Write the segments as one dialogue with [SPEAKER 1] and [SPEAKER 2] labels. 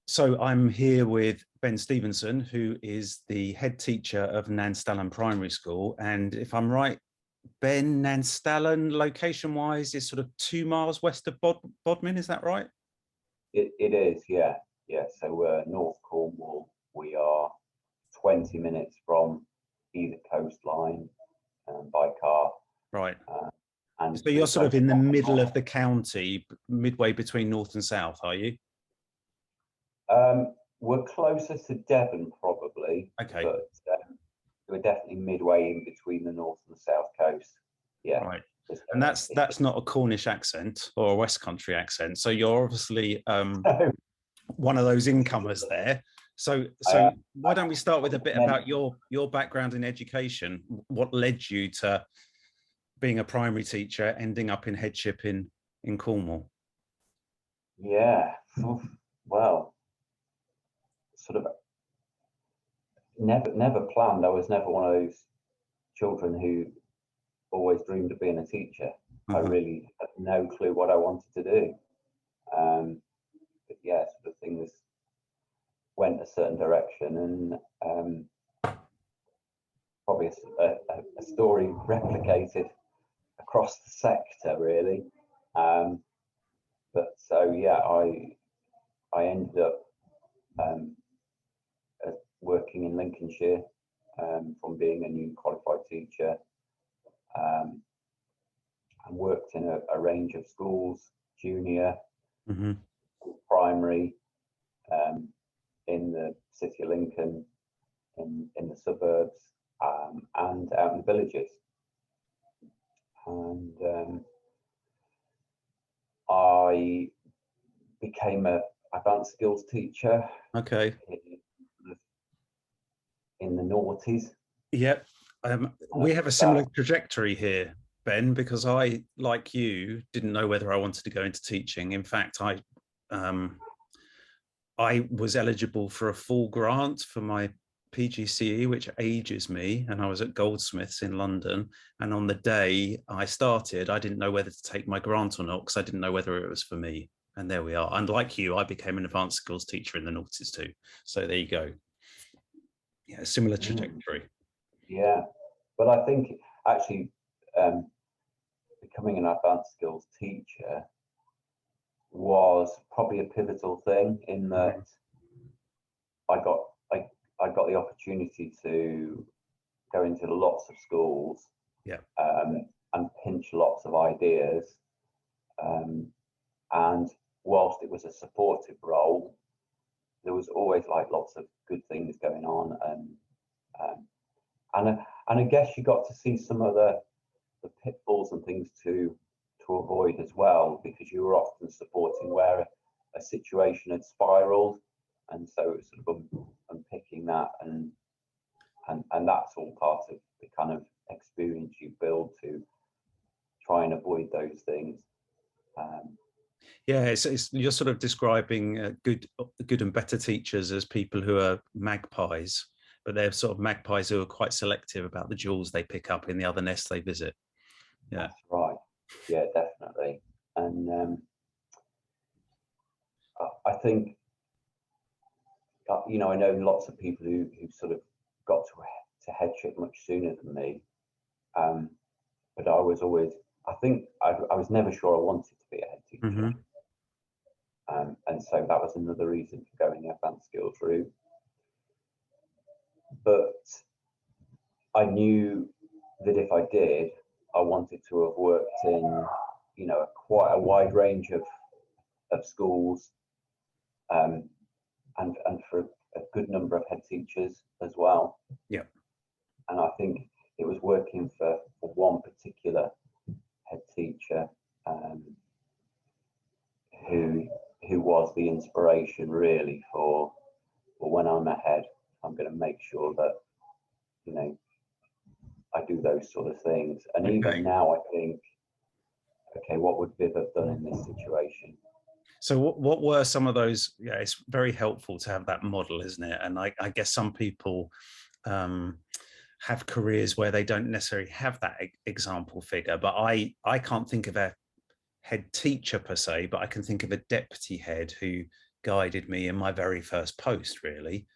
[SPEAKER 1] So I'm here with Ben Stephenson, who is the head teacher of Nanstallon Primary School. And if I'm right, Ben, Nanstallon, location-wise, is sort of 2 miles west of Bodmin, is that right?
[SPEAKER 2] It is, yeah. Yeah, so we're North Cornwall. We are 20 minutes from either coastline by car.
[SPEAKER 1] Right.
[SPEAKER 2] And
[SPEAKER 1] So you're sort of in the middle of the county, midway between north and south, are you?
[SPEAKER 2] We're closer to Devon, probably.
[SPEAKER 1] Okay.
[SPEAKER 2] But we're definitely midway in between the north and the south coast. Yeah.
[SPEAKER 1] Right. And that's not a Cornish accent or a West Country accent. So you're obviously one of those incomers there. So why don't we start with a bit about your background in education? What led you to being a primary teacher, ending up in headship in Cornwall?
[SPEAKER 2] Yeah, well, sort of never planned. I was never one of those children who always dreamed of being a teacher. I really had no clue what I wanted to do. But yeah, sort of things went a certain direction, and probably a story replicated across the sector, really. But so yeah, I ended up working in Lincolnshire from being a new qualified teacher, and worked in a range of schools, junior, primary, in the city of Lincoln, in the suburbs, and out in the villages. And I became a advanced skills teacher.
[SPEAKER 1] Okay.
[SPEAKER 2] In the noughties.
[SPEAKER 1] Yep. We have a similar trajectory here, Ben, because I, like you, didn't know whether I wanted to go into teaching. In fact, I was eligible for a full grant for my PGCE, which ages me, and I was at Goldsmiths in London. And on the day I started, I didn't know whether to take my grant or not, because I didn't know whether it was for me. And there we are. And like you, I became an advanced skills teacher in the noughties too. So there you go. Yeah, similar trajectory.
[SPEAKER 2] Yeah, but I think actually becoming an advanced skills teacher was probably a pivotal thing, in that I got the opportunity to go into lots of schools, and pinch lots of ideas, and whilst it was a supportive role, there was always like lots of good things going on, and I guess you got to see some of the pitfalls and things to avoid as well, because you were often supporting where a situation had spiraled, and so it was sort of unpicking that, and that's all part of the kind of experience you build to try and avoid those things.
[SPEAKER 1] Yeah, you're sort of describing good and better teachers as people who are magpies, but they're sort of magpies who are quite selective about the jewels they pick up in the other nests they visit. Yeah,
[SPEAKER 2] that's right. Yeah, definitely. And I think, you know, I know lots of people who sort of got to headship much sooner than me, but I was always, I think I was never sure I wanted to be a head teacher. And so that was another reason for going the advanced skills route. But I knew that if I did, I wanted to have worked in, you know, quite a wide range of schools, and for a good number of head teachers as well.
[SPEAKER 1] Yeah.
[SPEAKER 2] And I think it was working for one particular head teacher, who was the inspiration really for when I'm ahead, I'm going to make sure that, you know, I do those sort of things. And even now I think, okay, what would Viv have done in this situation?
[SPEAKER 1] So what were some of those? Yeah, it's very helpful to have that model, isn't it? And I guess some people have careers where they don't necessarily have that example figure, but I can't think of a head teacher per se, but I can think of a deputy head who guided me in my very first post, really,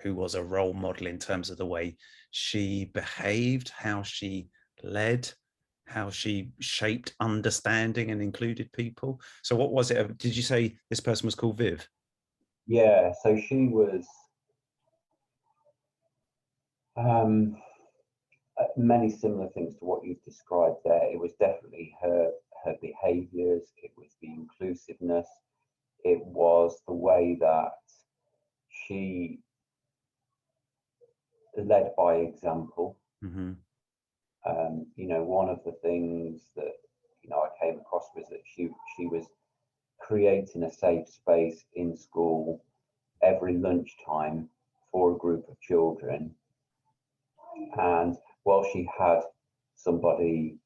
[SPEAKER 1] who was a role model in terms of the way she behaved, how she led, how she shaped understanding and included people. So what was it? Did you say this person was called Viv?
[SPEAKER 2] Yeah, so she was many similar things to what you've described there. It was definitely her behaviors, it was the inclusiveness, it was the way that she led by example.
[SPEAKER 1] Mm-hmm.
[SPEAKER 2] You know, one of the things that, you know, I came across was that she was creating a safe space in school every lunchtime for a group of children. And while she had somebody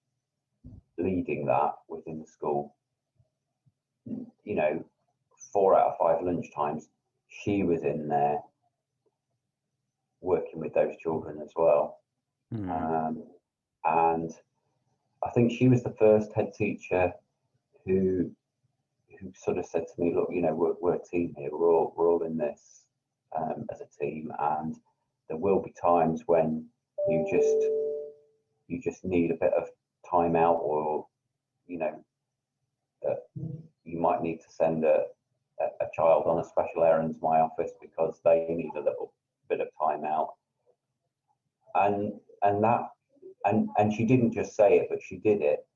[SPEAKER 2] leading that within the school, you know, 4 out of 5 lunchtimes, she was in there working with those children as well. And I think she was the first head teacher who sort of said to me, look, you know, we're a team here, we're all in this as a team, and there will be times when you just need a bit of time out, or you know, you might need to send a child on a special errand to my office because they need a little bit of time out. And she didn't just say it, but she did it.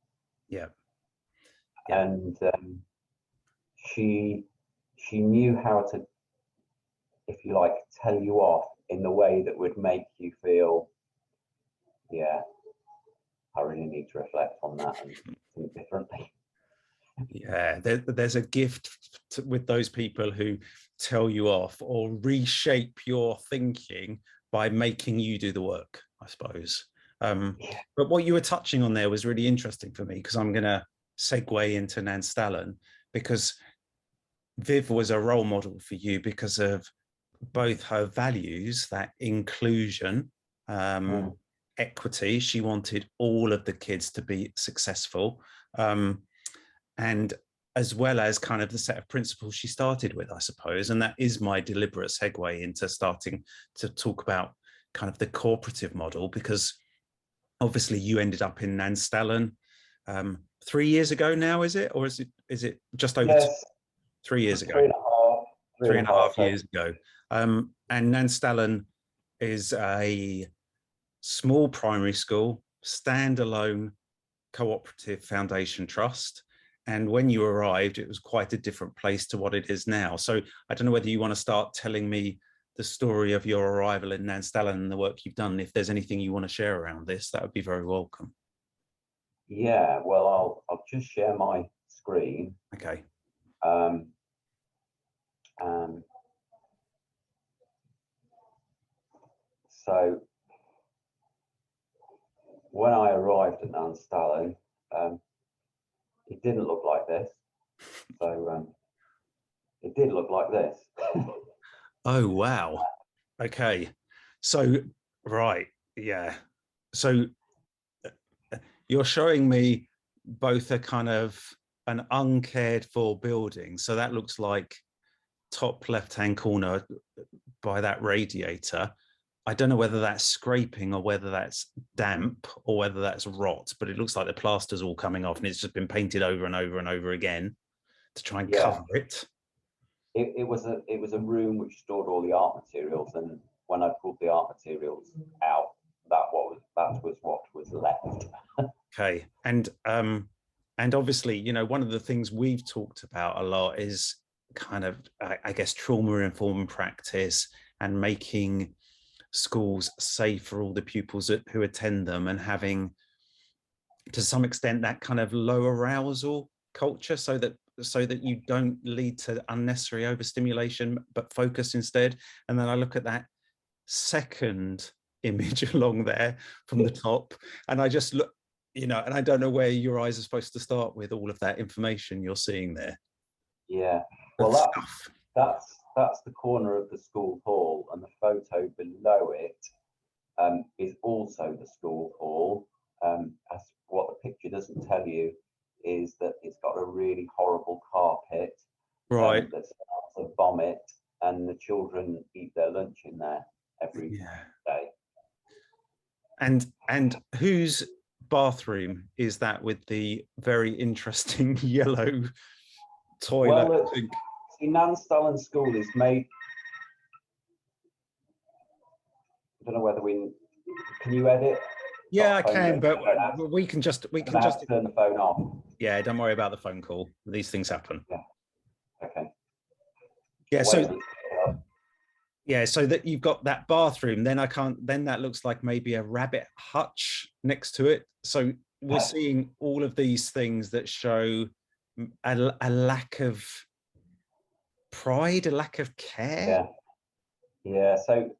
[SPEAKER 1] Yeah.
[SPEAKER 2] And she knew how to, if you like, tell you off in the way that would make you feel, yeah, I really need to reflect on that and think differently.
[SPEAKER 1] Yeah, there's a gift with those people who tell you off or reshape your thinking by making you do the work, I suppose. But what you were touching on there was really interesting for me, because I'm going to segue into Nanstallon, because Viv was a role model for you because of both her values, that inclusion, equity. She wanted all of the kids to be successful. And as well as kind of the set of principles she started with, I suppose. And that is my deliberate segue into starting to talk about kind of the cooperative model, because obviously you ended up in Nanstallon 3 years ago now, is it? Or is it just over 3 years ago? 3.5 years ago. And Nanstallon is a small primary school, standalone cooperative foundation trust. And when you arrived, it was quite a different place to what it is now. So I don't know whether you want to start telling me the story of your arrival in Nanstallon and the work you've done. If there's anything you want to share around this, that would be very welcome.
[SPEAKER 2] Yeah, well, I'll just share my screen.
[SPEAKER 1] Okay.
[SPEAKER 2] So when I arrived at Nanstallon, it didn't look like this. So it did look like this.
[SPEAKER 1] Oh, wow. Okay. So, right. Yeah. So you're showing me both a kind of an uncared for building. So that looks like top left-hand corner by that radiator. I don't know whether that's scraping or whether that's damp or whether that's rot, but it looks like the plaster's all coming off and it's just been painted over and over and over again to try and cover it.
[SPEAKER 2] It was a room which stored all the art materials, and when I pulled the art materials out, that was what was left.
[SPEAKER 1] Okay, and obviously, you know, one of the things we've talked about a lot is kind of, I guess, trauma-informed practice and making schools safe for all the pupils who attend them, and having, to some extent, that kind of low arousal culture, so that you don't lead to unnecessary overstimulation, but focus instead. And then I look at that second image along there from the top, and I just look, you know, and I don't know where your eyes are supposed to start with all of that information you're seeing there.
[SPEAKER 2] Yeah, well, that's the corner of the school hall, and the photo below it is also the school hall. As what the picture doesn't tell you is that it's got a really horrible carpet,
[SPEAKER 1] Right.
[SPEAKER 2] that starts vomit, and the children eat their lunch in there every day.
[SPEAKER 1] And whose bathroom is that with the very interesting yellow toilet?
[SPEAKER 2] Well, see, Nanstallon School is made. I don't know whether can you edit?
[SPEAKER 1] Yeah, I can, but we can just
[SPEAKER 2] turn the phone off.
[SPEAKER 1] Yeah, don't worry about the phone call. These things happen.
[SPEAKER 2] Yeah. Okay.
[SPEAKER 1] Yeah. So that you've got that bathroom, then that looks like maybe a rabbit hutch next to it. So we're seeing all of these things that show a lack of pride, a lack of care.
[SPEAKER 2] Yeah. So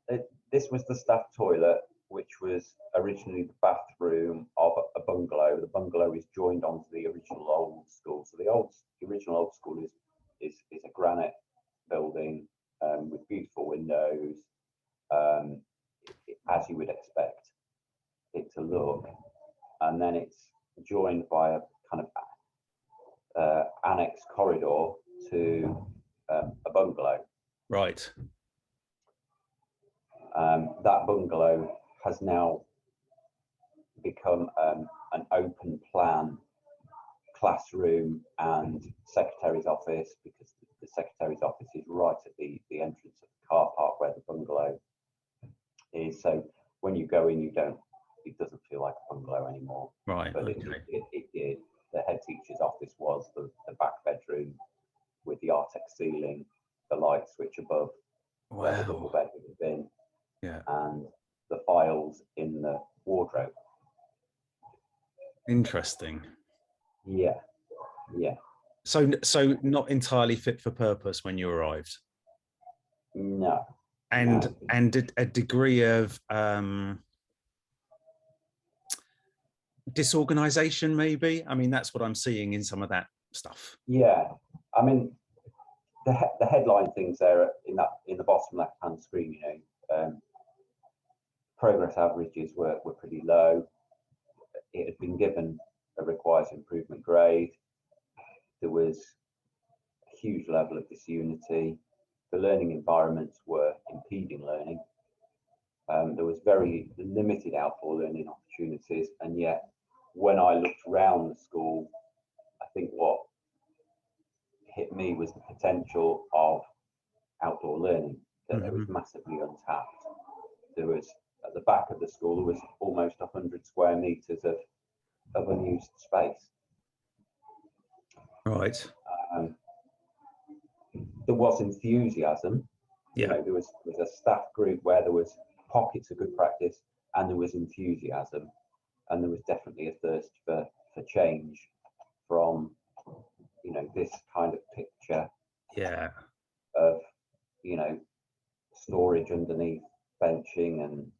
[SPEAKER 2] this was the staff toilet, which was originally the bathroom of a bungalow. The bungalow is joined onto the original old school. So the original old school is a granite building with beautiful windows, as you would expect it to look. And then it's joined by a kind of annex corridor to a bungalow.
[SPEAKER 1] Right.
[SPEAKER 2] That bungalow has now become an open plan classroom and secretary's office, because the secretary's office is right at the entrance of the car park where the bungalow is. So when you go in, it doesn't feel like a bungalow anymore.
[SPEAKER 1] Right.
[SPEAKER 2] But
[SPEAKER 1] okay.
[SPEAKER 2] it did. The head teacher's office was the back bedroom with the Artex ceiling, the light switch above where the double bed would have been.
[SPEAKER 1] Yeah.
[SPEAKER 2] And the files in the wardrobe.
[SPEAKER 1] Interesting.
[SPEAKER 2] Yeah.
[SPEAKER 1] So not entirely fit for purpose when you arrived.
[SPEAKER 2] No.
[SPEAKER 1] And a degree of disorganization, maybe. I mean, that's what I'm seeing in some of that stuff.
[SPEAKER 2] Yeah. I mean, the headline things there in the bottom left hand screen, progress averages were pretty low. It had been given a requires improvement grade. There was a huge level of disunity. The learning environments were impeding learning. There was very limited outdoor learning opportunities, and yet when I looked around the school, I think what hit me was the potential of outdoor learning, that it was massively untapped. There was, at the back of the school, there was almost 100 square meters of unused space.
[SPEAKER 1] Right.
[SPEAKER 2] There was enthusiasm.
[SPEAKER 1] Yeah.
[SPEAKER 2] There was a staff group where there was pockets of good practice, and there was enthusiasm, and there was definitely a thirst for change from this kind of picture.
[SPEAKER 1] Yeah.
[SPEAKER 2] Of storage underneath benching and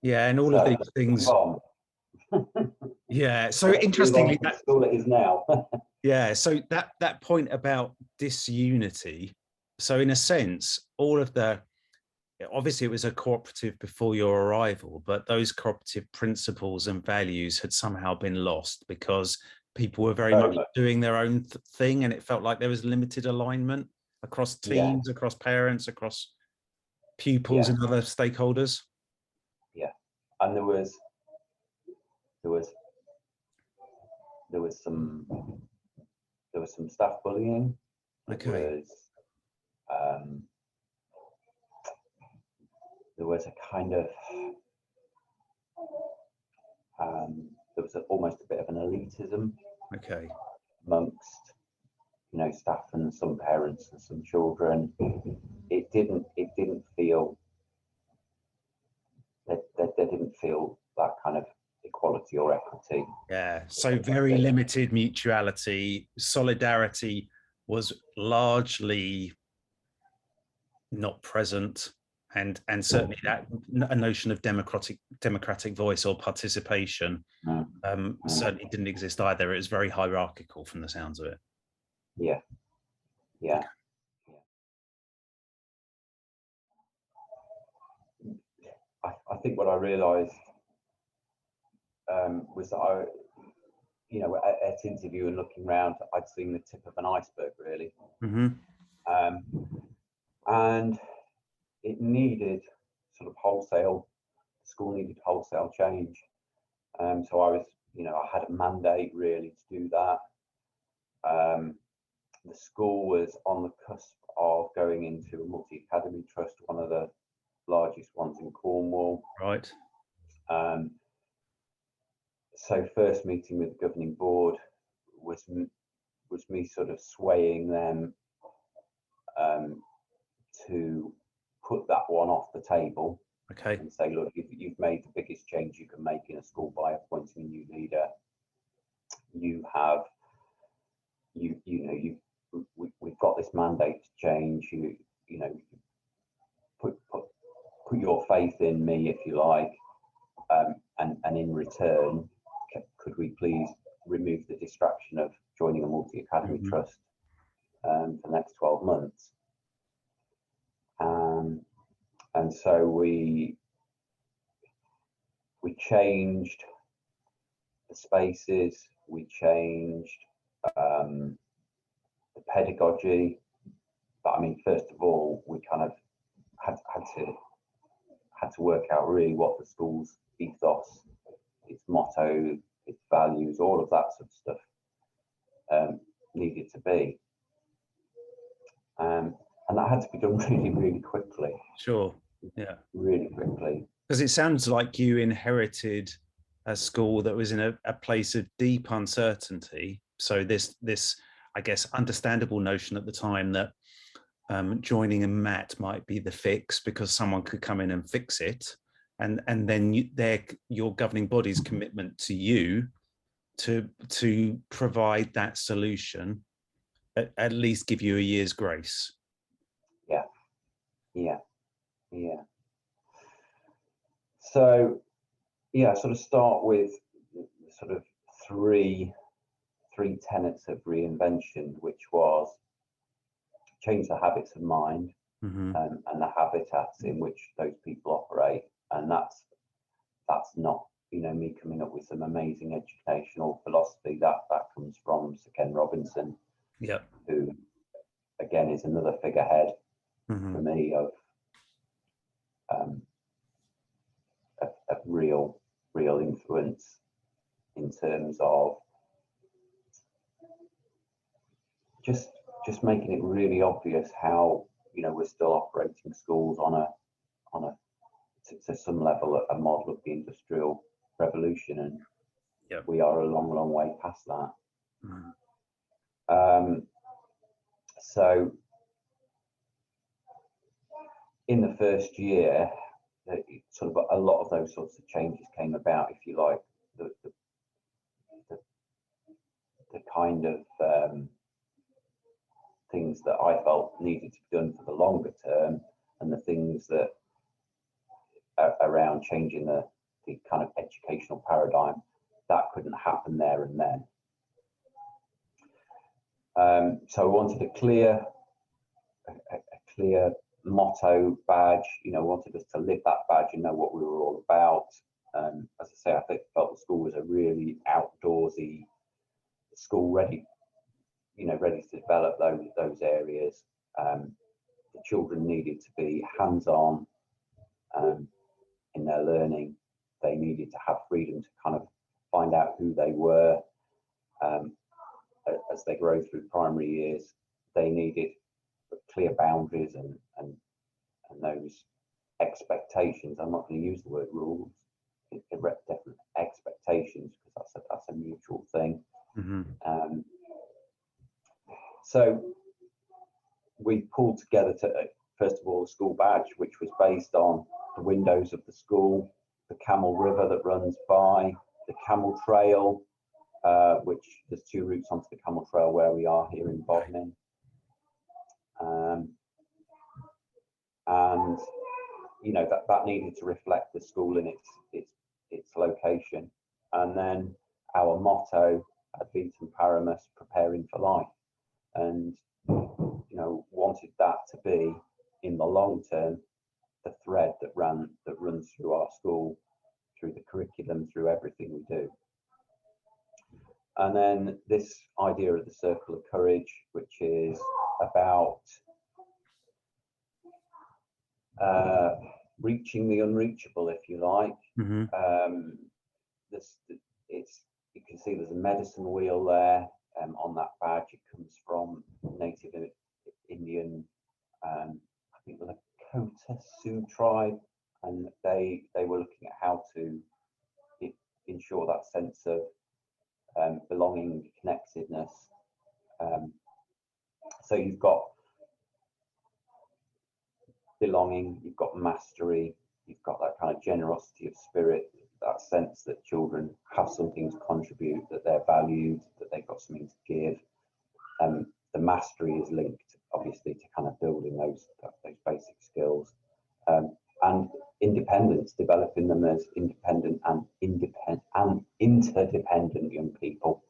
[SPEAKER 1] and all of these things. Yeah. So interestingly,
[SPEAKER 2] that's all it is now.
[SPEAKER 1] Yeah. So that point about disunity. So in a sense, all of obviously it was a cooperative before your arrival, but those cooperative principles and values had somehow been lost because people were very much doing their own thing, and it felt like there was limited alignment across teams, across parents, across pupils and other stakeholders.
[SPEAKER 2] Yeah, and there was some staff bullying. There was a kind of there was almost a bit of an elitism amongst staff and some parents and some children. It didn't feel they didn't feel that kind of equality or equity.
[SPEAKER 1] Yeah, so very limited mutuality. Solidarity was largely not present, and certainly that a notion of democratic voice or participation certainly didn't exist either. It was very hierarchical from the sounds of it.
[SPEAKER 2] Yeah. I think what I realised was that you know, at interview and looking around, I'd seen the tip of an iceberg, really. And it needed sort of wholesale, the school needed wholesale change. So I was, you know, I had a mandate really to do that. The school was on the cusp of going into a multi-academy trust, one of the largest ones in Cornwall.
[SPEAKER 1] Right.
[SPEAKER 2] So first meeting with the governing board was me sort of swaying them to put that one off the table.
[SPEAKER 1] Okay.
[SPEAKER 2] And say, look, you've made the biggest change you can make in a school by appointing a new leader. We've got this mandate to change. You know, put your faith in me, if you like, and in return, could we please remove the distraction of joining a multi-academy trust for the next 12 months? And so we changed the spaces, we changed the pedagogy, but I mean, first of all, we kind of had to work out really what the school's ethos, its motto, its values, all of that sort of stuff needed to be. And that had to be done really, really quickly. Sure.
[SPEAKER 1] Yeah.
[SPEAKER 2] Really quickly.
[SPEAKER 1] Because it sounds like you inherited a school that was in a place of deep uncertainty. So this, I guess, understandable notion at the time that joining a mat might be the fix because someone could come in and fix it. And then your governing body's commitment to you to provide that solution, at least give you a year's grace.
[SPEAKER 2] Yeah. So, sort of start with sort of three tenets of reinvention, which was change the habits of mind and the habitats in which those people operate. And that's not, you know, me coming up with some amazing educational philosophy. That comes from Sir Ken Robinson, who again is another figurehead for me of real influence in terms of just making it really obvious how, you know, we're still operating schools on a to some level a model of the Industrial Revolution, and we are a long way past that. So in the first year, sort of a lot of those sorts of changes came about, if you like. The kind of things that I felt needed to be done for the longer term, and the things that around changing the kind of educational paradigm, that couldn't happen there and then. So I wanted a clear motto, badge, you know, wanted us to live that badge and know what we were all about. As I say, I felt the school was a really outdoorsy school, ready to develop those areas. The children needed to be hands-on in their learning. They needed to have freedom to kind of find out who they were as they grow through primary years. They needed clear boundaries and those expectations. I'm not going to use the word rules. Definite expectations, because that's a mutual thing. So we pulled together first of all the school badge, which was based on the windows of the school, the Camel River that runs by, the Camel Trail, which there's two routes onto the Camel Trail where we are here in Bodmin. And you know, that needed to reflect the school in its location. And then our motto at Vitam Paramus, preparing for life, and you know, wanted that to be in the long term the thread that runs through our school, through the curriculum, through everything we do. And then this idea of the circle of courage, which is about reaching the unreachable, if you like. You can see there's a medicine wheel there on that badge. It comes from native Indian, I think the Lakota Sioux tribe, and they were looking at how to ensure that sense of belonging, connectedness. So you've got belonging, you've got mastery, you've got that kind of generosity of spirit, that sense that children have something to contribute, that they're valued, that they've got something to give. The mastery is linked, obviously, to kind of building those basic skills. And independence, developing them as independent and interdependent young people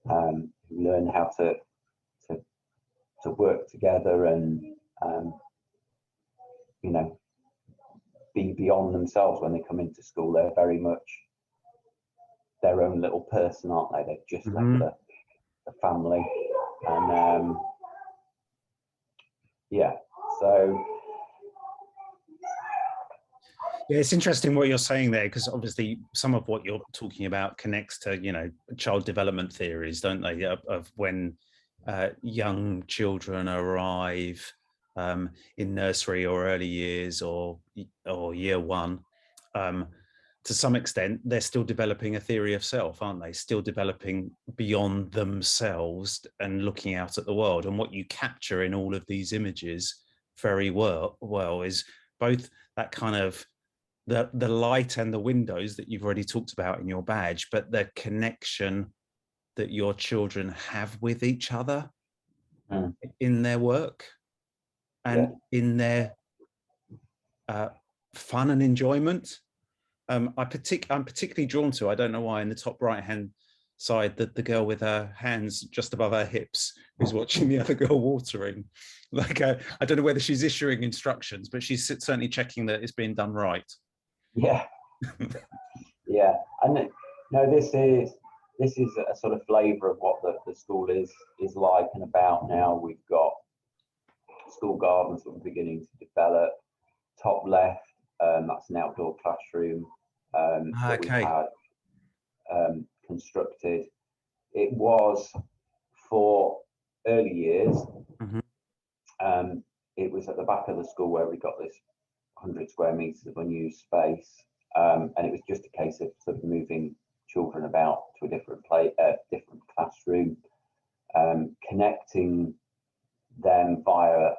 [SPEAKER 2] who learn how to work together and you know, be beyond themselves when they come into school. They're very much their own little person, aren't they? They've just left the family, and yeah. So
[SPEAKER 1] yeah, it's interesting what you're saying there, because obviously some of what you're talking about connects to, you know, child development theories, don't they? Of when young children arrive in nursery or early years or year one, to some extent, they're still developing a theory of self, aren't they? Still developing beyond themselves and looking out at the world. And what you capture in all of these images very well is both that kind of the light and the windows that you've already talked about in your badge, but the connection that your children have with each other in their work and in their fun and enjoyment. I'm particularly drawn to, I don't know why, in the top right hand side, that the girl with her hands just above her hips who's watching the other girl watering. Like I don't know whether she's issuing instructions, but she's certainly checking that it's being done right.
[SPEAKER 2] Yeah. Yeah, and no, this is a sort of flavour of what the school is like and about now. We've got school gardens that we're beginning to develop. Top left, that's an outdoor classroom that we had constructed. It was for early years. It was at the back of the school where we got this 100 square metres of unused space, and it was just a case of sort of moving children about to a different classroom, connecting them via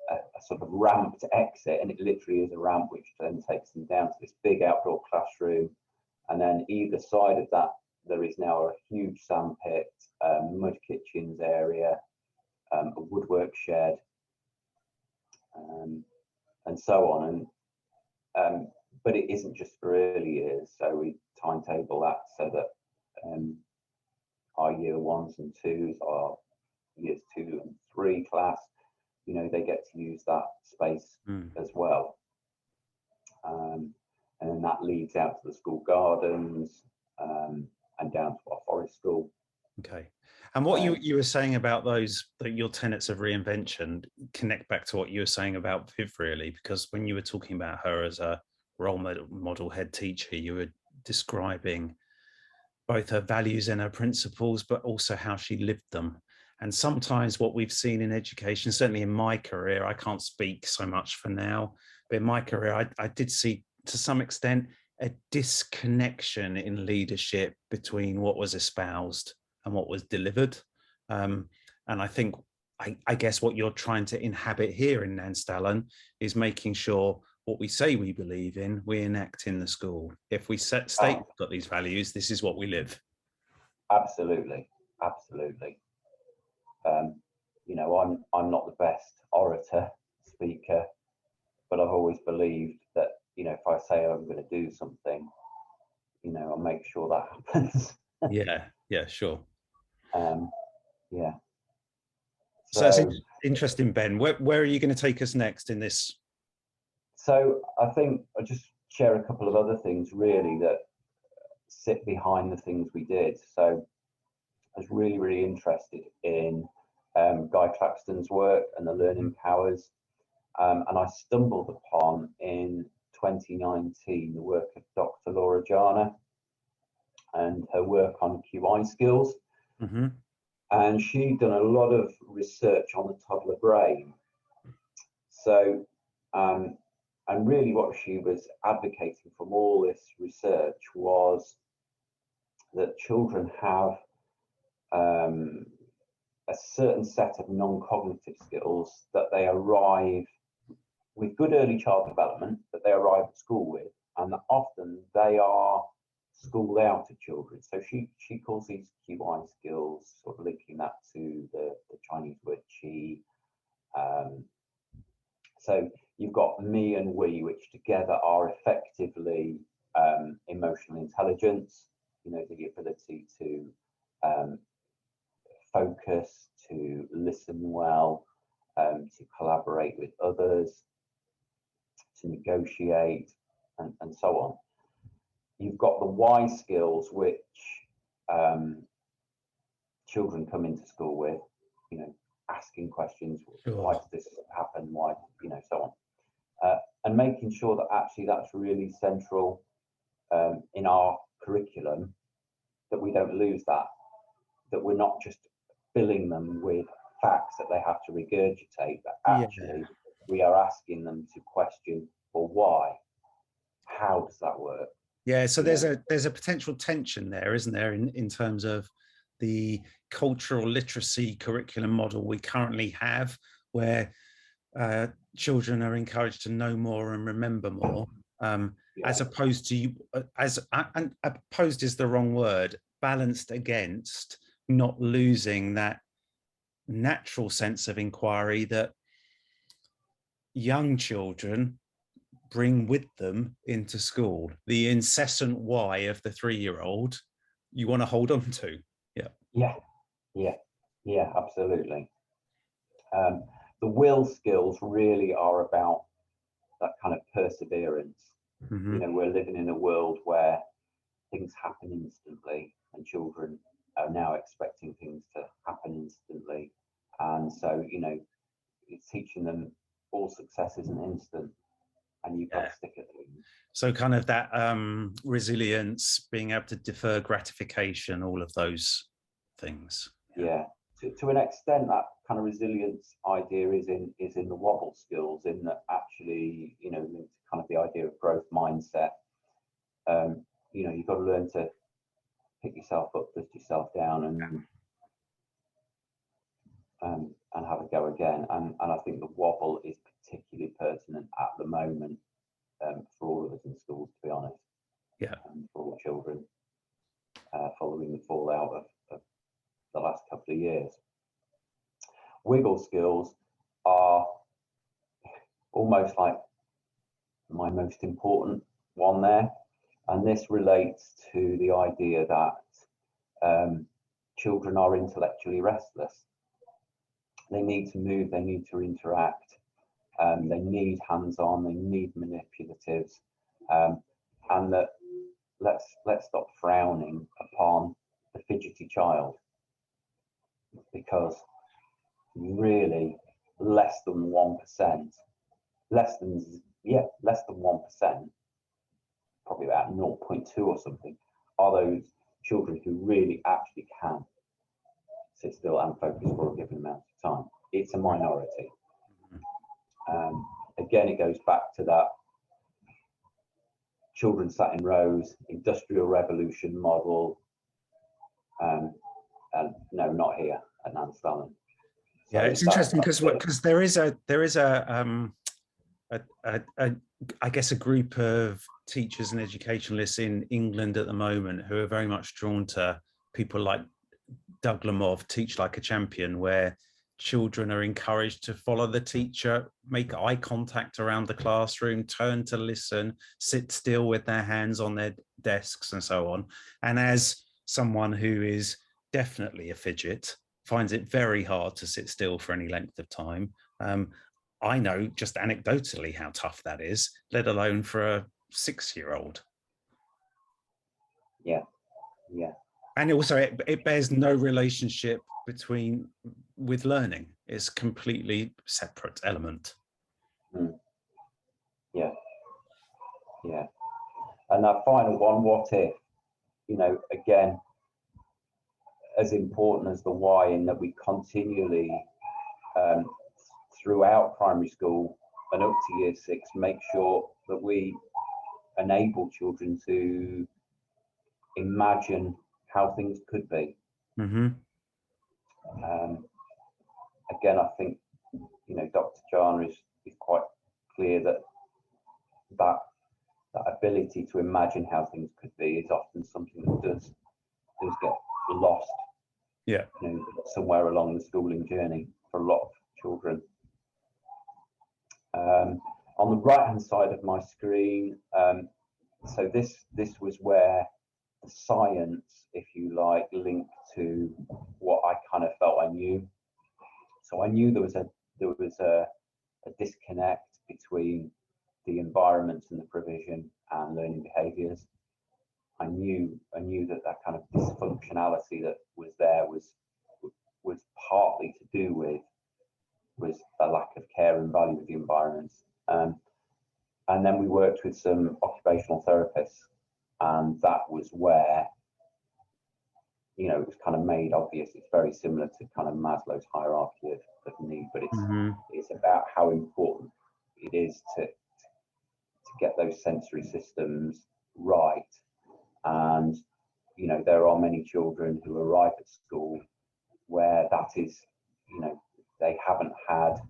[SPEAKER 2] a sort of ramped exit, and it literally is a ramp which then takes them down to this big outdoor classroom. And then either side of that, there is now a huge sandpit, mud kitchens area, a woodwork shed, and so on. And but it isn't just for early years, so we timetable that so that our year ones and twos, our years 2 and 3 class, you know, they get to use that space as well. And then that leads out to the school gardens and down to our forest school.
[SPEAKER 1] Okay. And what you were saying about your tenets of reinvention connect back to what you were saying about Viv, really, because when you were talking about her as a role model head teacher, you were describing both her values and her principles, but also how she lived them. And sometimes what we've seen in education, certainly in my career, I can't speak so much for now, but in my career, I did see to some extent a disconnection in leadership between what was espoused and what was delivered. And I think, I guess what you're trying to inhabit here in Nanstallon is making sure what we say we believe in, we enact in the school. If we state we've got these values, this is what we live.
[SPEAKER 2] Absolutely, absolutely. You know, I'm not the best orator, speaker, but I've always believed that, you know, if I say I'm going to do something, you know, I'll make sure that happens.
[SPEAKER 1] Yeah, sure.
[SPEAKER 2] Yeah.
[SPEAKER 1] So that's interesting, Ben. Where are you going to take us next in this?
[SPEAKER 2] So I think I'll just share a couple of other things really that sit behind the things we did. So really, really interested in Guy Claxton's work and the learning powers. And I stumbled upon in 2019 the work of Dr. Laura Jana and her work on QI skills.
[SPEAKER 1] Mm-hmm.
[SPEAKER 2] And she'd done a lot of research on the toddler brain. So, and really what she was advocating from all this research was that children have a certain set of non-cognitive skills that they arrive with good early child development, that they arrive at school with, and that often they are schooled out of children. So she calls these QI skills, sort of linking that to the Chinese word qi. So you've got me and we, which together are effectively emotional intelligence, you know, the ability to focus, to listen well, to collaborate with others, to negotiate, and so on. You've got the why skills, which children come into school with, you know, asking questions,
[SPEAKER 1] Sure.
[SPEAKER 2] Why does this happen, why, you know, so on. And making sure that actually that's really central in our curriculum, that we don't lose that we're not just filling them with facts that they have to regurgitate, but actually we are asking them to question, well, why? How does that work?
[SPEAKER 1] Yeah, so there's a potential tension there, isn't there, in terms of the cultural literacy curriculum model we currently have, where children are encouraged to know more and remember more, as opposed to, and opposed is the wrong word, balanced against not losing that natural sense of inquiry that young children bring with them into school. The incessant why of the 3-year-old you want to hold on to.
[SPEAKER 2] Yeah, absolutely. The will skills really are about that kind of perseverance.
[SPEAKER 1] Mm-hmm.
[SPEAKER 2] You know, we're living in a world where things happen instantly, and children are now expecting things to happen instantly. And so, you know, it's teaching them all success isn't instant, and you've got to stick at things.
[SPEAKER 1] So kind of that resilience, being able to defer gratification, all of those things.
[SPEAKER 2] Yeah. To an extent, that kind of resilience idea is in the wobble skills, in that actually, you know, linked to kind of the idea of growth mindset. You know, you've got to learn to pick yourself up, dust yourself down, and have a go again. And I think the wobble is particularly pertinent at the moment for all of us in schools, to be honest.
[SPEAKER 1] Yeah.
[SPEAKER 2] For all children, following the fallout of the last couple of years. Wiggle skills are almost like my most important one there, and this relates to the idea that children are intellectually restless. They need to move, they need to interact, they need hands-on, they need manipulatives, and that let's stop frowning upon the fidgety child, because really less than 1%, less than 1%, probably about 0.2 or something, are those children who really actually can sit still and focus for a given amount of time. It's a minority. Again, it goes back to that children sat in rows, Industrial Revolution model, and no, not here at Nanstallon.
[SPEAKER 1] Yeah, it's interesting because there is a I guess a group of teachers and educationalists in England at the moment who are very much drawn to people like Doug Lemov, Teach Like a Champion, where children are encouraged to follow the teacher, make eye contact around the classroom, turn to listen, sit still with their hands on their desks and so on. And as someone who is definitely a fidget, finds it very hard to sit still for any length of time, I know just anecdotally how tough that is, let alone for a 6-year-old.
[SPEAKER 2] Yeah.
[SPEAKER 1] And also it bears no relationship with learning. It's completely separate element.
[SPEAKER 2] Yeah, yeah. And that final one, what if, you know, again, as important as the why, in that we continually throughout primary school and up to year 6 make sure that we enable children to imagine how things could be. Again, I think, you know, Dr. Jana is quite clear that that ability to imagine how things could be is often something that does get lost,
[SPEAKER 1] you
[SPEAKER 2] know, somewhere along the schooling journey for a lot of children. On the right hand side of my screen, so this was where the science, if you like, linked to what I kind of felt I knew. So I knew there was a disconnect between the environments and the provision and learning behaviours. I knew that kind of dysfunctionality that was there was partly to do with a lack of care and value of the environments. And then we worked with some occupational therapists, and that was where, you know, it was kind of made obvious. It's very similar to kind of Maslow's hierarchy of need, but it's about how important it is to get those sensory systems right. And, you know, there are many children who arrive at school where that is, you know, they haven't had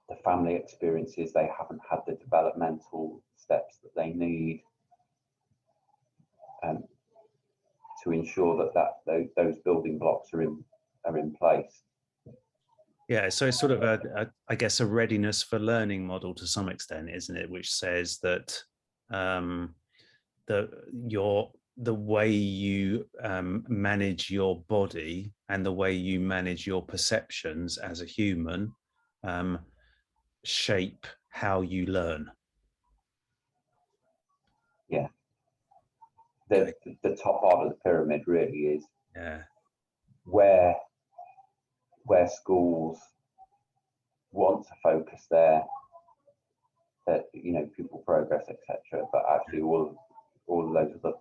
[SPEAKER 2] the family experiences, they haven't had the developmental steps that they need to ensure that those building blocks are in place.
[SPEAKER 1] Yeah, so it's sort of I guess a readiness for learning model to some extent, isn't it? Which says that the way you manage your body and the way you manage your perceptions as a human shape how you learn.
[SPEAKER 2] Yeah. The top part of the pyramid really is where schools want to focus their you know, pupil progress, etc. But actually all of those other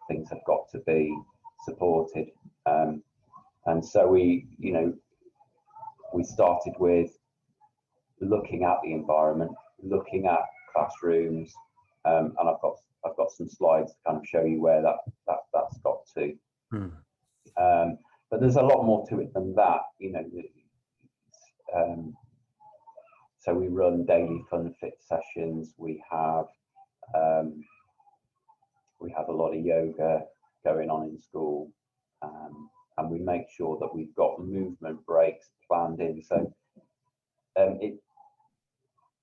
[SPEAKER 2] things have got to be supported. And so we, you know, we started with looking at the environment, looking at classrooms, and I've got some slides to kind of show you where that's got to. But there's a lot more to it than that, you know. So we run daily fun fit sessions. We have a lot of yoga going on in school, and we make sure that we've got movement breaks planned in. So it,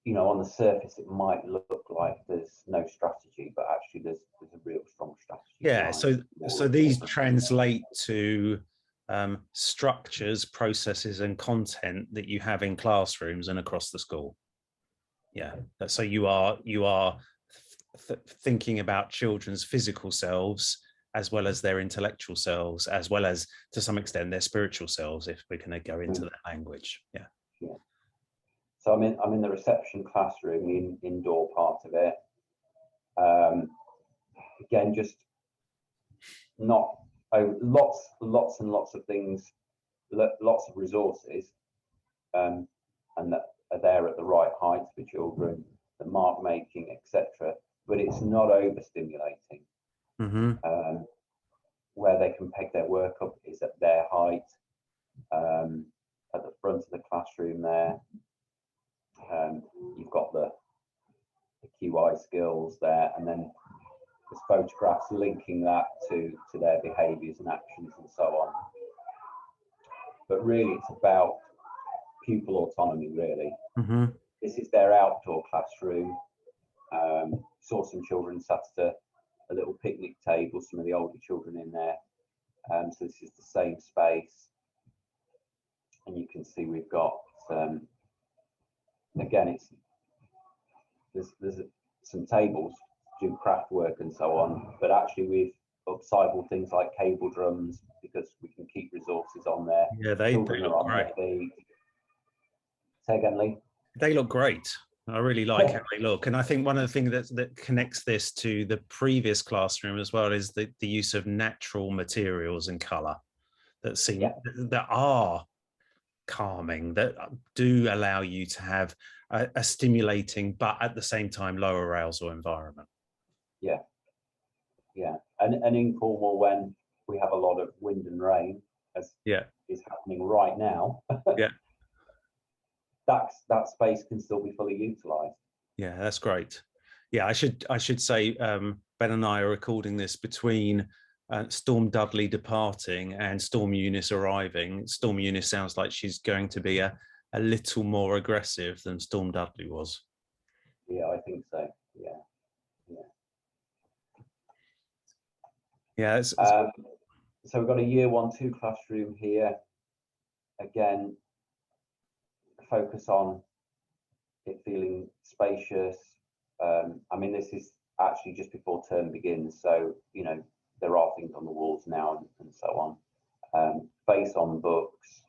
[SPEAKER 2] you know, on the surface it might look like there's no strategy, but actually there's a real strong strategy.
[SPEAKER 1] Yeah, so these translate to structures, processes, and content that you have in classrooms and across the school. Yeah, so you are thinking about children's physical selves as well as their intellectual selves, as well as to some extent their spiritual selves, if we're going to go into that language. Yeah.
[SPEAKER 2] So I'm in the reception classroom, the indoor part of it. Again, just not lots and lots of things, lots of resources, and that are there at the right height for children, the mark making, etc. But it's not overstimulating. Where they can peg their work up is at their height, at the front of the classroom there. You've got the QI skills there, and then there's photographs linking that to their behaviours and actions and so on. But really it's about pupil autonomy, really. This is their outdoor classroom. Saw some children sat at a little picnic table, some of the older children in there. So this is the same space, and you can see we've got again, there's some tables do craft work and so on. But actually we've upcycled things like cable drums because we can keep resources on there.
[SPEAKER 1] Yeah, they
[SPEAKER 2] Children
[SPEAKER 1] look
[SPEAKER 2] are on
[SPEAKER 1] great.
[SPEAKER 2] their feet. Say again, Lee?
[SPEAKER 1] They look great. I really like how they look. And I think one of the things that connects this to the previous classroom as well is the use of natural materials and colour that seem that are calming, that do allow you to have a stimulating but at the same time low arousal environment. Yeah,
[SPEAKER 2] and informal when we have a lot of wind and rain, as is happening right now. That space can still be fully utilised.
[SPEAKER 1] Yeah, that's great. Yeah, I should say Ben and I are recording this between Storm Dudley departing and Storm Eunice arriving. Storm Eunice sounds like she's going to be a little more aggressive than Storm Dudley was.
[SPEAKER 2] Yeah, I think so.
[SPEAKER 1] Yeah.
[SPEAKER 2] So we've got a year 1-2 classroom here. Again, focus on it feeling spacious. I mean, this is actually just before term begins, so you know there are things on the walls now and so on. Face on books,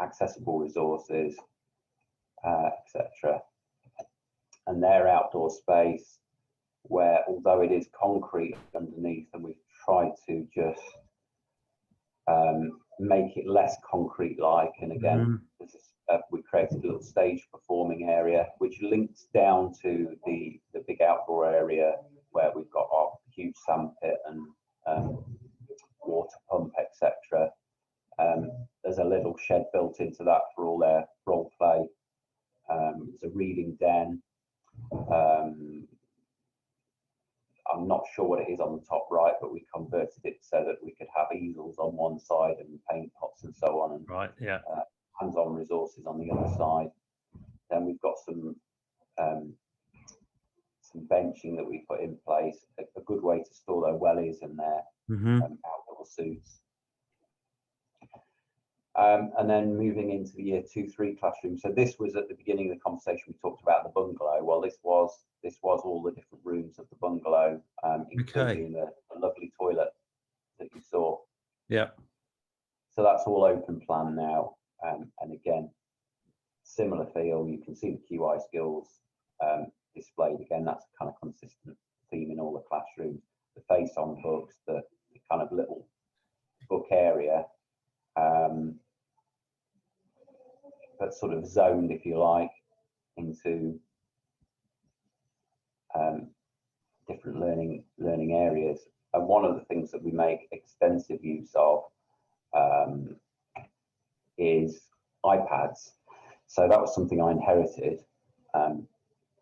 [SPEAKER 2] accessible resources, etc. And their outdoor space, where although it is concrete underneath, and we've tried to just make it less concrete-like. And again, this is, we created a little stage performing area, which links down to the big outdoor area where we've got our huge sandpit and water pump, etc. There's a little shed built into that for all their role play. It's a reading den. I'm not sure what it is on the top right, but we converted it so that we could have easels on one side and paint pots and so on, and hands-on resources on the other side. Then we've got some benching that we put in place, a good way to store their wellies and their outdoor suits. And then moving into the year 2-3 classroom. So this was at the beginning of the conversation, we talked about the bungalow. Well, this was all the different rooms of the bungalow, including the lovely toilet that you saw.
[SPEAKER 1] Yeah.
[SPEAKER 2] So that's all open plan now. And again, similar feel. You can see the QI skills displayed. Again, that's a kind of consistent theme in all the classrooms. The face on books, the kind of little book area. But sort of zoned, if you like, into different learning areas. And one of the things that we make extensive use of is iPads. So that was something I inherited.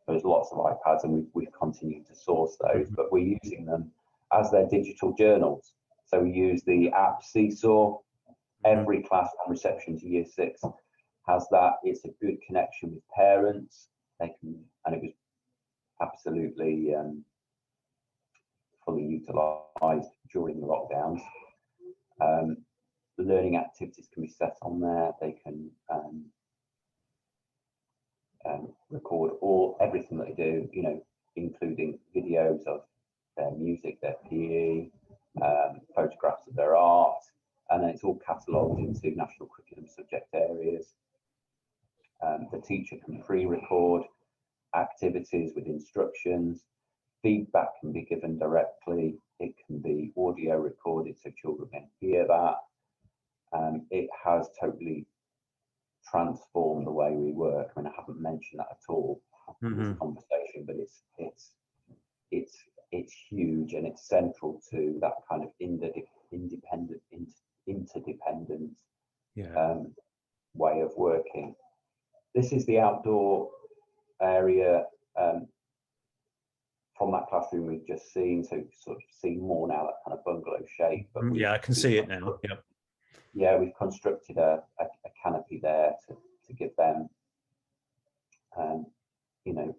[SPEAKER 2] There's lots of iPads, and we've continued to source those, but we're using them as their digital journals. So we use the app Seesaw. Every class on reception to year 6 has that. It's a good connection with parents. They can, and it was absolutely fully utilised during the lockdowns. The learning activities can be set on there. They can record everything that they do, you know, including videos of their music, their PE, photographs of their art, and then it's all catalogued into national curriculum subject areas. The teacher can pre-record activities with instructions. Feedback can be given directly. It can be audio recorded so children can hear that. It has totally transformed the way we work. I mean, I haven't mentioned that at all in this conversation, but it's huge, and it's central to that kind of interdependent way of working. This is the outdoor area from that classroom we've just seen, so sort of see more now that kind of bungalow shape. But
[SPEAKER 1] I can see it now. Yep.
[SPEAKER 2] Yeah, we've constructed a canopy there to give them, you know,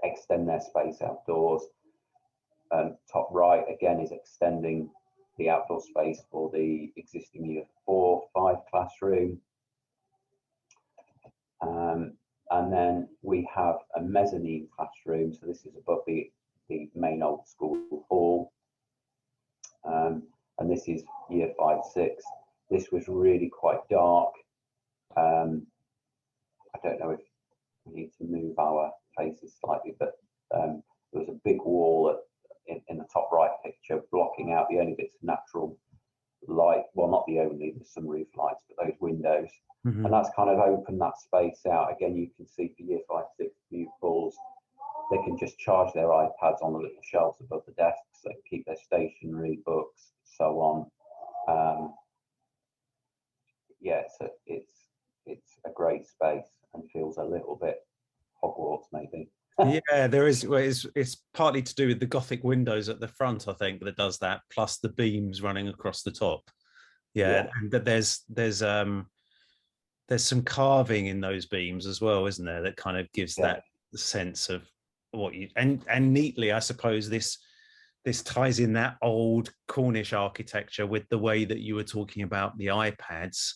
[SPEAKER 2] extend their space outdoors. Top right again is extending the outdoor space for the existing year 4-5 classroom. And then we have a mezzanine classroom. So this is above the the main old school hall. And this is year 5, 6. This was really quite dark. I don't know if we need to move our faces slightly, but there was a big wall in the top right picture blocking out the only bits of natural light. Well, not the only, there's some roof lights, but those windows.
[SPEAKER 1] Mm-hmm.
[SPEAKER 2] And that's kind of opened that space out. Again, you can see for year 5, 6 pupils, they can just charge their iPads on the little shelves above the desks. They can keep their stationery, books, so on. Yeah, it's a great space and feels a little bit Hogwarts maybe.
[SPEAKER 1] Yeah, there is. Well, it's partly to do with the Gothic windows at the front, I think, that does that, plus the beams running across the top. Yeah, and that there's some carving in those beams as well, isn't there? That kind of gives that sense of what you and neatly, I suppose this ties in that old Cornish architecture with the way that you were talking about the iPads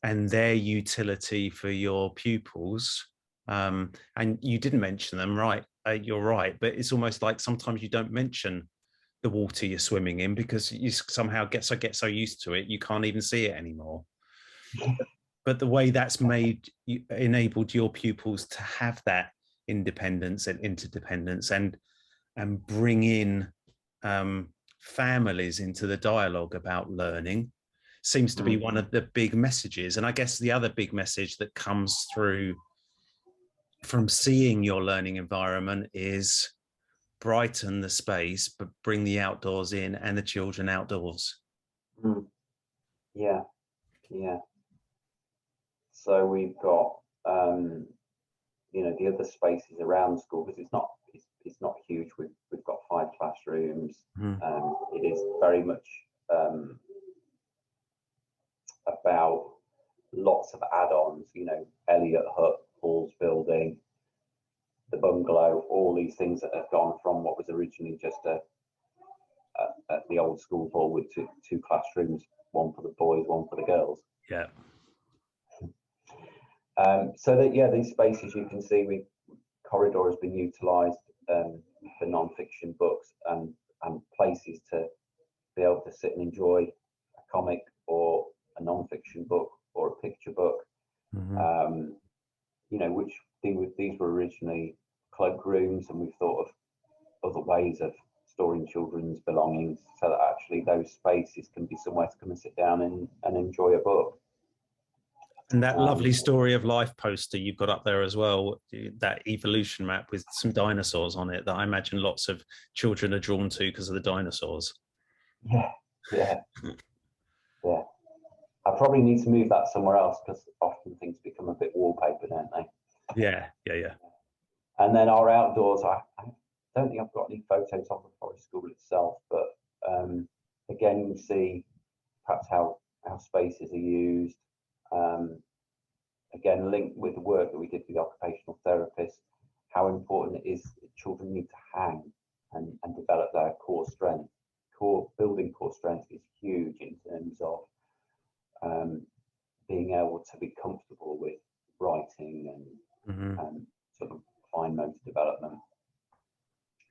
[SPEAKER 1] and their utility for your pupils. And you didn't mention them, right? You're right, but it's almost like sometimes you don't mention the water you're swimming in because you somehow get so used to it you can't even see it anymore. But the way that's enabled your pupils to have that independence and interdependence and bring in families into the dialogue about learning seems to be one of the big messages. And I guess the other big message that comes through from seeing your learning environment is brighten the space, but bring the outdoors in and the children outdoors.
[SPEAKER 2] Yeah. So we've got, the other spaces around the school, because it's not huge. We've got 5 classrooms. It is very much about lots of add-ons. Elliot Hut, Paul's building, the bungalow, all these things that have gone from what was originally just the old school hall with two classrooms, one for the boys, one for the girls.
[SPEAKER 1] Yeah.
[SPEAKER 2] So that these spaces you can see, corridor has been utilised for non-fiction books and places to be able to sit and enjoy a comic or a non-fiction book or a picture book. Which these were originally cloakrooms, and we've thought of other ways of storing children's belongings so that actually those spaces can be somewhere to come and sit down and enjoy a book.
[SPEAKER 1] And that lovely story of life poster you've got up there as well, that evolution map with some dinosaurs on it that I imagine lots of children are drawn to because of the dinosaurs.
[SPEAKER 2] Yeah. I probably need to move that somewhere else because often things become a bit wallpaper, don't they?
[SPEAKER 1] Yeah.
[SPEAKER 2] And then our outdoors, I don't think I've got any photos of the forest school itself, but again, you see perhaps how spaces are used. Again, linked with the work that we did with the occupational therapists, how important it is that children need to hang and develop their core strength. Building core strength is huge in terms of being able to be comfortable with writing and sort of fine motor development.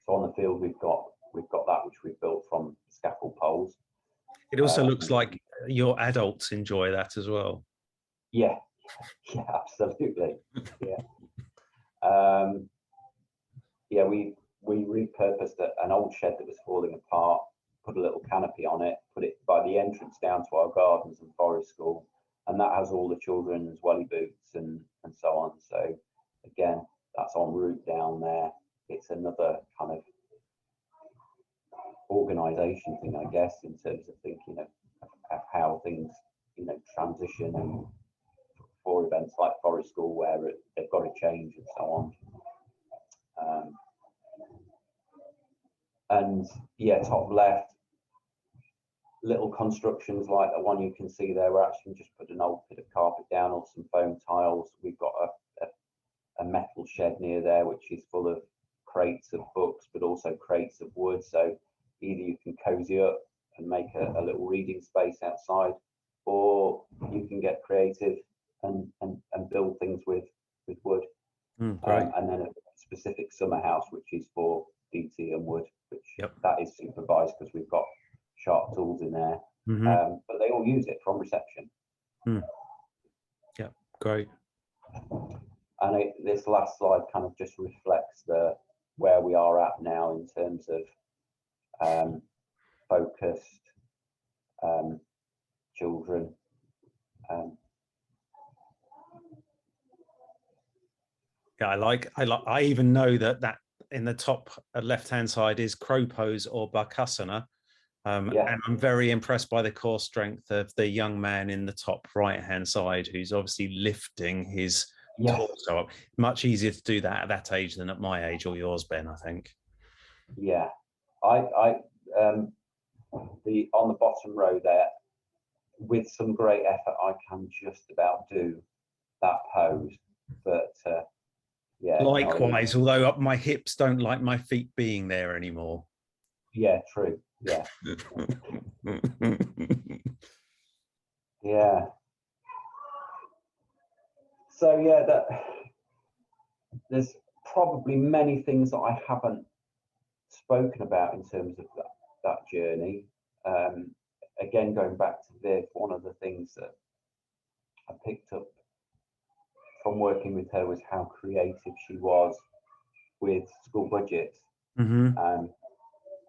[SPEAKER 2] So on the field, we've got that which we've built from scaffold poles.
[SPEAKER 1] It also looks like your adults enjoy that as well.
[SPEAKER 2] Yeah, absolutely. We repurposed an old shed that was falling apart, put a little canopy on it, put it by the entrance down to our gardens and forest school, and that has all the children's welly boots and so on. So again, that's en route down there. It's another kind of organisation thing, I guess, in terms of thinking of how things transition and for events like forest school where they've got to change and so on. Top left, little constructions like the one you can see there. We're actually just put an old bit of carpet down or some foam tiles. We've got a metal shed near there which is full of crates of books, but also crates of wood. So either you can cozy up and make a little reading space outside, or you can get creative and build things with wood.
[SPEAKER 1] Great.
[SPEAKER 2] And then a specific summer house which is for DT and wood, which
[SPEAKER 1] Yep.
[SPEAKER 2] that is supervised because we've got sharp tools in there. But they all use it from reception.
[SPEAKER 1] Yeah, great.
[SPEAKER 2] And this last slide kind of just reflects where we are at now in terms of focused children.
[SPEAKER 1] Yeah, I even know that in the top left-hand side is Cropos or Barcassina. And I'm very impressed by the core strength of the young man in the top right-hand side, who's obviously lifting his torso up. Much easier to do that at that age than at my age or yours, Ben, I think.
[SPEAKER 2] Yeah, on the bottom row there, with some great effort, I can just about do that pose. But yeah.
[SPEAKER 1] Likewise, although my hips don't like my feet being there anymore.
[SPEAKER 2] Yeah, true. Yeah. Yeah. So yeah, there's probably many things that I haven't spoken about in terms of that journey. Again, going back to Viv, one of the things that I picked up from working with her was how creative she was with school budgets.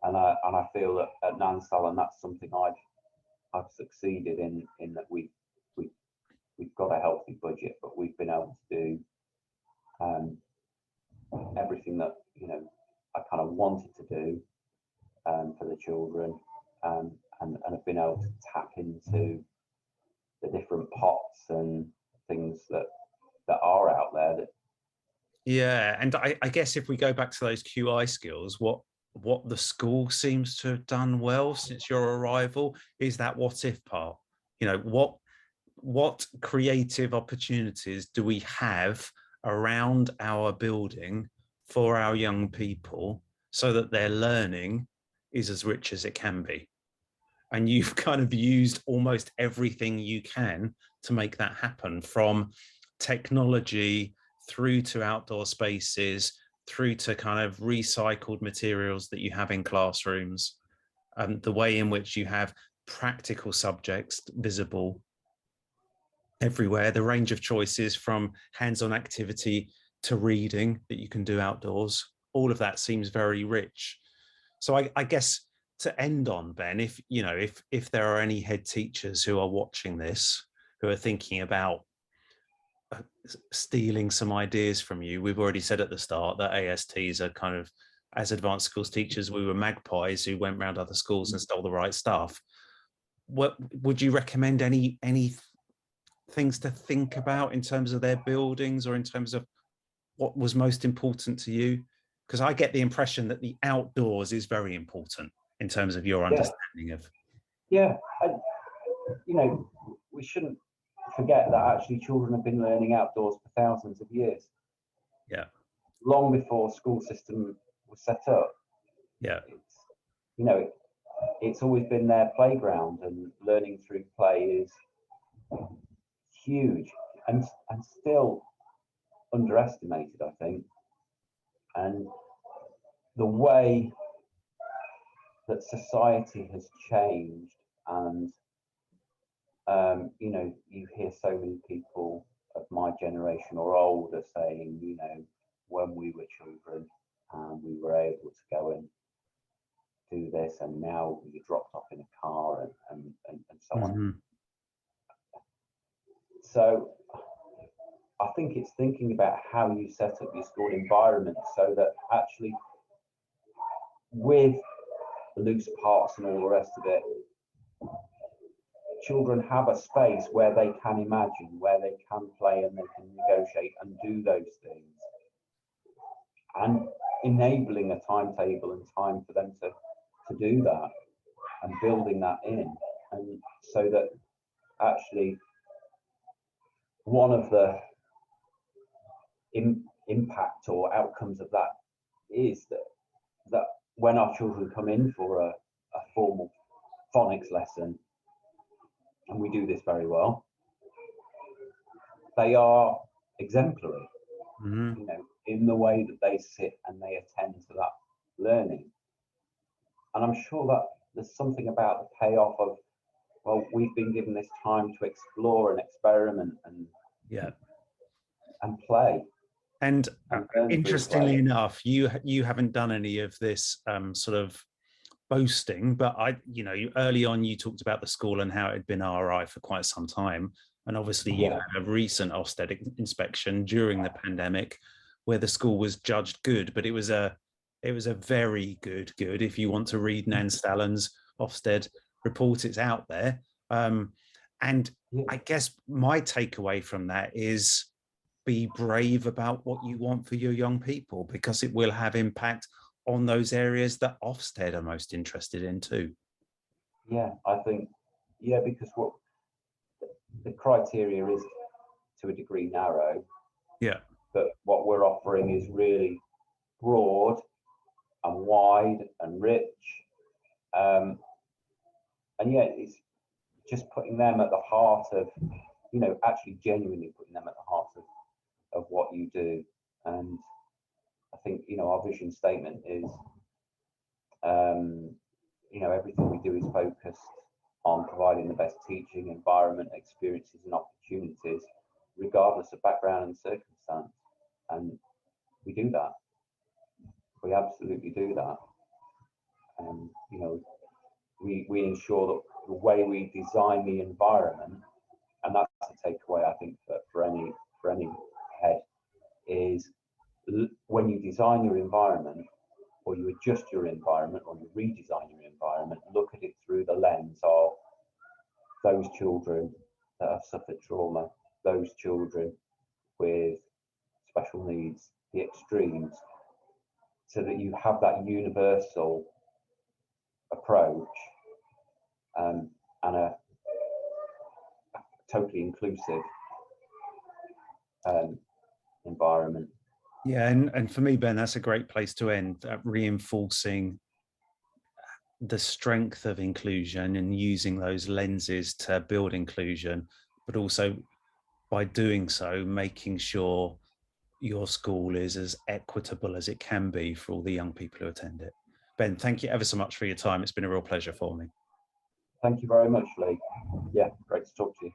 [SPEAKER 2] And I feel that at Nanstallon, that's something I've succeeded in that we've got a healthy budget, but we've been able to do everything that I kind of wanted to do for the children, and have been able to tap into the different pots and things that are out there.
[SPEAKER 1] Yeah, and I guess if we go back to those QI skills, what the school seems to have done well since your arrival is that what if part. What creative opportunities do we have around our building for our young people so that their learning is as rich as it can be? And you've kind of used almost everything you can to make that happen, from technology through to outdoor spaces, through to kind of recycled materials that you have in classrooms, the way in which you have practical subjects visible everywhere, the range of choices from hands-on activity to reading that you can do outdoors. All of that seems very rich. So I guess to end on, Ben, if there are any head teachers who are watching this, who are thinking about stealing some ideas from you, we've already said at the start that ASTs are kind of, as advanced schools teachers, we were magpies who went around other schools and stole the right stuff. What would you recommend? Any things to think about in terms of their buildings, or in terms of what was most important to you? Because I get the impression that the outdoors is very important in terms of your understanding of.
[SPEAKER 2] Yeah, we shouldn't forget that actually children have been learning outdoors for thousands of years.
[SPEAKER 1] Yeah.
[SPEAKER 2] Long before school system was set up.
[SPEAKER 1] Yeah.
[SPEAKER 2] It's always been their playground, and learning through play is huge and still underestimated, I think. And the way that society has changed, and you hear so many people of my generation or older saying, when we were children, we were able to go and do this, and now you're dropped off in a car and so on. So I think it's thinking about how you set up your school environment so that actually, with the loose parts and all the rest of it, children have a space where they can imagine, where they can play and they can negotiate and do those things, and enabling a timetable and time for them to do that, and building that in, and so that actually one of the impact or outcomes of that is that when our children come in for a formal phonics lesson, and we do this very well, they are exemplary, in the way that they sit and they attend to that learning. And I'm sure that there's something about the payoff of, well, we've been given this time to explore and experiment and play.
[SPEAKER 1] And
[SPEAKER 2] learn
[SPEAKER 1] interestingly enough, you haven't done any of this sort of boasting, but early on you talked about the school and how it had been RI for quite some time, and obviously you had a recent Ofsted inspection during the pandemic where the school was judged good, but it was a very good. If you want to read Nanstallon's Ofsted report, it's out there. And I guess my takeaway from that is be brave about what you want for your young people, because it will have impact on those areas that Ofsted are most interested in too.
[SPEAKER 2] Yeah, I think, because what the criteria is to a degree narrow. Yeah. But what we're offering is really broad and wide and rich. And it's just putting them at the heart of, actually genuinely putting them at the heart of what you do. And I think, our vision statement is, everything we do is focused on providing the best teaching environment, experiences and opportunities, regardless of background and circumstance. And we do that. We absolutely do that. And, we ensure that the way we design the environment, and that's a takeaway, I think, for any head, is when you design your environment, or you adjust your environment, or you redesign your environment, look at it through the lens of those children that have suffered trauma, those children with special needs, the extremes, so that you have that universal approach and a totally inclusive environment.
[SPEAKER 1] Yeah, and for me, Ben, that's a great place to end, reinforcing the strength of inclusion and using those lenses to build inclusion, but also by doing so, making sure your school is as equitable as it can be for all the young people who attend it. Ben, thank you ever so much for your time. It's been a real pleasure for me.
[SPEAKER 2] Thank you very much, Lee. Yeah, great to talk to you.